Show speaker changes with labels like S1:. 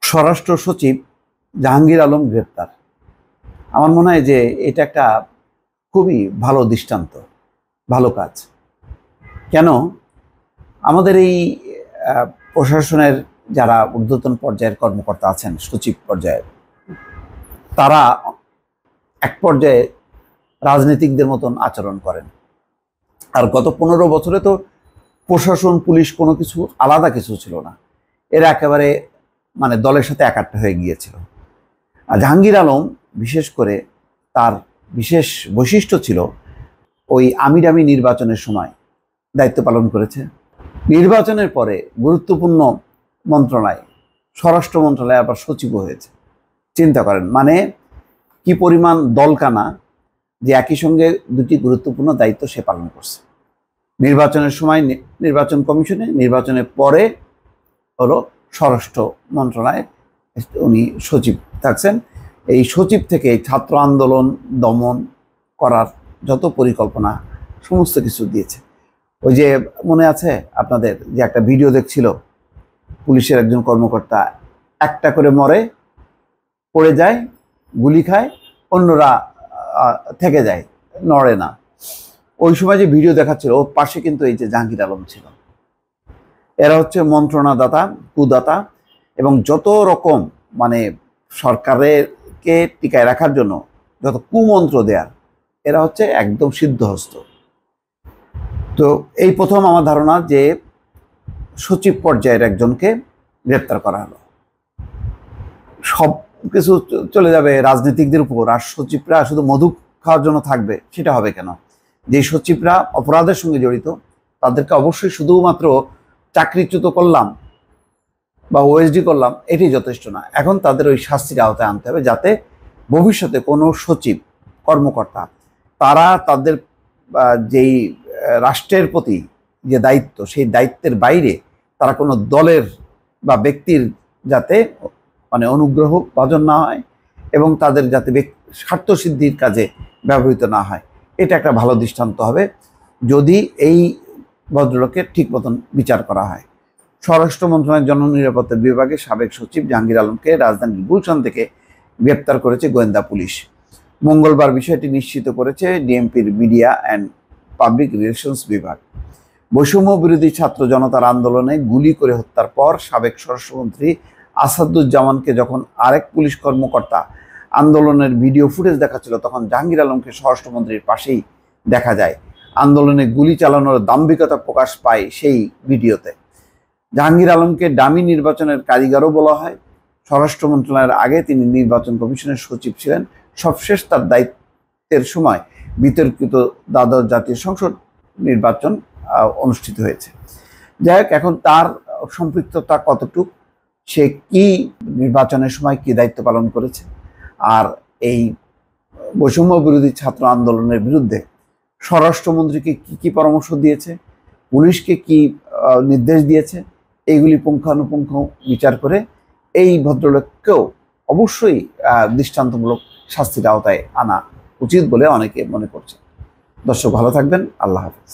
S1: স্বরাষ্ট্র সচিব জাহাঙ্গীর আলম গ্রেপ্তার। আমার মনে হয় যে এটা একটা খুবই ভালো দৃষ্টান্ত, ভালো কাজ। কেন? আমাদের এই প্রশাসনের যারা ঊর্ধ্বতন পর্যায়ের কর্মকর্তা আছেন, সচিব পর্যায়ের, তারা এক পর্যায়ে রাজনীতিকদের মতন আচরণ করেন। আর গত 15 বছরে তো প্রশাসন, পুলিশ কোনো কিছু আলাদা কিছু ছিল না, এরা একেবারে দলের সাথে একাট্টা হয়ে গিয়েছিল। আর জাহাঙ্গীর আলম বিশেষ করে তার বিশেষ বৈশিষ্ট্য ছিল ওই আমিরামি নির্বাচনের সময় দায়িত্ব পালন করেছে। নির্বাচনের পরে গুরুত্বপূর্ণ মন্ত্রণালয়, স্বরাষ্ট্র মন্ত্রণালয় আবার সচিবও হয়েছে। চিন্তা করেন কি পরিমাণ দলকানা, যে একই সঙ্গে দুটি গুরুত্বপূর্ণ দায়িত্ব সে পালন করছে। নির্বাচনের সময় নির্বাচন কমিশনে, নির্বাচনের পরে হলো স্বরাষ্ট্র মন্ত্রণালয়ে উনি সচিব থাকছেন। এই সচিব থেকে ছাত্র আন্দোলন দমন করার যত পরিকল্পনা সমস্ত কিছু দিয়েছে। ওই যে মনে আছে আপনাদের যে একটা ভিডিও দেখছিল, পুলিশের একজন কর্মকর্তা একটা করে মরে, পড়ে যায়, গুলি খায়, অন্যরা থেকে যায়, নড়ে না। ওই সময় যে ভিডিও দেখাচ্ছিল, ওর পাশে কিন্তু এই যে জাহাঙ্গীর আলম ছিল। এরা হচ্ছে মন্ত্রণাদাতা, কুদাতা, এবং যত রকম সরকারকে টিকায় রাখার জন্য যত কুমন্ত্র দেয়ার, এরা হচ্ছে একদম সিদ্ধহস্ত। তো এই প্রথম আমার ধারণা যে সচিব পর্যায়ের একজনকে গ্রেপ্তার করা হলো। সব কিছু চলে যাবে রাজনীতিকদের উপর, আর সচিবরা শুধু মধু খাওয়ার জন্য থাকবে, সেটা হবে কেন? যে সচিবরা অপরাধের সঙ্গে জড়িত, তাদেরকে অবশ্যই শুধুমাত্র চাকরিচ্যুত করলাম বা ওএসডি করলাম এটি যথেষ্ট না। এখন তাদের ওই শাস্তির আওতায় আনতে হবে, যাতে ভবিষ্যতে কোনো সচিব কর্মকর্তা তারা তাদের যেই রাষ্ট্রের প্রতি যে দায়িত্ব, সেই দায়িত্বের বাইরে তারা কোনো দলের বা ব্যক্তির যাতে অনুগ্রহ ভাজন না হয়, এবং তাদের যাতে স্বার্থসিদ্ধির কাজে ব্যবহৃত না হয়। এটা একটা ভালো দৃষ্টান্ত হবে যদি এই ভদ্রলোকের ঠিক মতন বিচার করা হয়। স্বরাষ্ট্র মন্ত্রণালয়ের জননিরাপত্তা বিভাগের সাবেক সচিব জাহাঙ্গীর আলমকে রাজধানীর গুলশান থেকে গ্রেপ্তার করেছে গোয়েন্দা পুলিশ। মঙ্গলবার বিষয়টি নিশ্চিত করেছে ডিএমপির মিডিয়া অ্যান্ড পাবলিক রিলেশনস বিভাগ। বৈষম্য বিরোধী ছাত্র জনতার আন্দোলনে গুলি করে হত্যার পর সাবেক স্বরাষ্ট্রমন্ত্রী আসাদুজ্জামানকে যখন আরেক পুলিশ কর্মকর্তা আন্দোলনের ভিডিও ফুটেজ দেখাচ্ছিল, তখন জাহাঙ্গীর আলমকে স্বরাষ্ট্রমন্ত্রীর পাশেই দেখা যায়। আন্দোলনে গুলি চালানোর দাম্ভিকতা প্রকাশ পায় সেই ভিডিওতে। জাহাঙ্গীর আলমকে ডামি নির্বাচনের কারিগরও বলা হয়। স্বরাষ্ট্র মন্ত্রণালয়ের আগে তিনি নির্বাচন কমিশনের সচিব ছিলেন। সবশেষ তার দায়িত্বের সময় বিতর্কিত দ্বাদশ জাতীয় সংসদ নির্বাচন অনুষ্ঠিত হয়েছে। যাই হোক, এখন তার সম্পৃক্ততা কতটুকু, সে কি নির্বাচনের সময় কি দায়িত্ব পালন করেছে, আর এই বৈষম্য বিরোধী ছাত্র আন্দোলনের বিরুদ্ধে স্বরাষ্ট্রমন্ত্রীকে কি পরামর্শ দিয়েছে, পুলিশকে কি নির্দেশ দিয়েছে, এইগুলি পুঙ্খানুপুঙ্খ বিচার করে এই ভদ্রলোককেও অবশ্যই দৃষ্টান্তমূলক শাস্তির আওতায় আনা উচিত বলে অনেকে মনে করছে। দর্শক, ভালো থাকবেন। আল্লাহ হাফেজ।